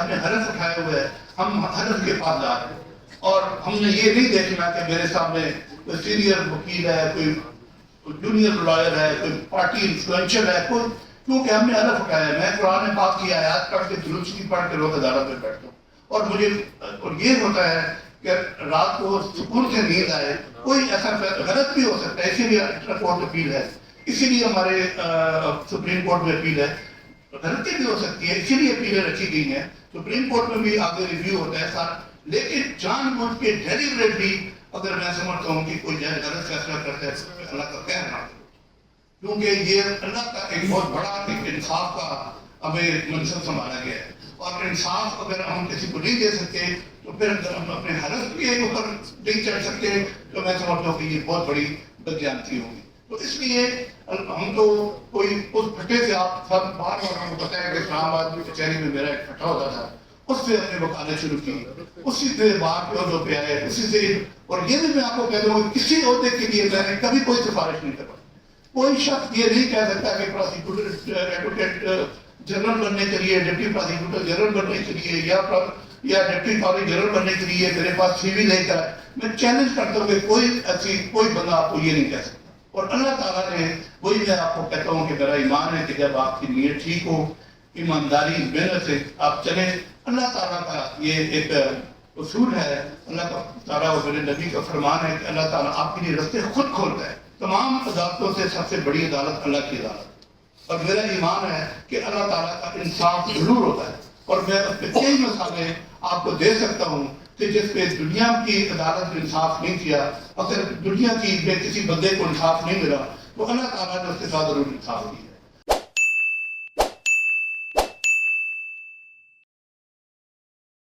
ہم نے حلف اٹھائے ہوئے ہے، ہم حلف کے پاس جا رہے ہیں، اور ہم نے یہ نہیں دیکھنا کہ میرے سامنے کوئی سینئر وکیل ہے، کوئی جونیئر لائر ہے، کوئی پارٹی انفلوئنشل ہے، کوئی، کیونکہ ہم نے حلف اٹھایا ہے۔ میں قرآن پاک کی آیات پڑھ کے درود پڑھ کے روز عدالت میں بیٹھتا ہوں، اور مجھے اور یہ ہوتا ہے کہ رات کو سکون سے نیند آئے۔ کوئی ایسا غلط بھی ہو سکتا ہے، اسی لیے انٹر کورٹ اپیل ہے، اسی لیے ہمارے سپریم کورٹ میں اپیل ہے، غلطی بھی ہو سکتی ہے، اسی لیے اپیلیں رکھی گئی ہیں، سپریم کورٹ میں بھی آگے ریویو ہوتا ہے سارا، لیکن جان بوجھ کے ڈیلیبریٹلی اگر میں سمجھتا ہوں کہ کوئی جج غلط فیصلہ کرتا ہے تو اللہ کا کہہ رہا ہوں، کیونکہ یہ اللہ کا ایک بہت بڑا ایک انصاف کا ہمیں منصب سنبھالا گیا ہے، اور انصاف اگر ہم کسی کو نہیں دے سکتے تو پھر اگر ہم اپنے حلف کے اوپر نہیں چڑھ سکتے تو میں سمجھتا ہوں کہ یہ بہت بڑی بدقیامتی ہوگی۔ تو اس لیے ہم تو کوئی اس پھٹے سے، آپ سب بار بار ہم کو پتہ ہے کہ اسلام آباد کی کچہری میں میرا ایک پھٹا ہوتا تھا، اس سے اپنے وکالت شروع کی، اسی سے بار کے عہدوں پہ آئے، اسی سے، اور یہ بھی میں آپ کو کہہ دوں کہ کسی عہدے کے لیے میں نے کبھی کوئی سفارش نہیں کروائی۔ کوئی شخص یہ نہیں کہہ سکتا کہ پروسیکیوٹر ایڈوکیٹ جنرل بننے کے لیے، ڈپٹی پروسیکیوٹر جنرل بننے کے لیے، یا ڈپٹی اٹارنی جنرل بننے کے لیے میرے پاس سی وی لے کر آئے۔ میں چیلنج کرتا ہوں کہ کوئی بندہ آپ کو یہ نہیں کہہ سکتا، اور اللہ تعالیٰ نے، وہی میں آپ کو کہتا ہوں کہ میرا ایمان ہے کہ جب آپ کی نیت ٹھیک ہو، ایمانداری محنت سے آپ چلیں، اللہ تعالیٰ کا یہ ایک اصول ہے، اللہ تعالیٰ اور میرے نبی کا فرمان ہے کہ اللہ تعالیٰ آپ کے لیے رستے خود کھولتا ہے۔ تمام عدالتوں سے سب سے بڑی عدالت اللہ کی عدالت، اور میرا ایمان ہے کہ اللہ تعالیٰ کا انصاف ضرور ہوتا ہے، اور میں اس پہ کئی مثالیں آپ کو دے سکتا ہوں کہ جس پہ دنیا کی عدالت نے انصاف نہیں کیا، اگر دنیا کی میں کسی بندے کو انصاف نہیں ملا تو اللہ تعالیٰ نے اس کے ساتھ ضرور انصاف کیا۔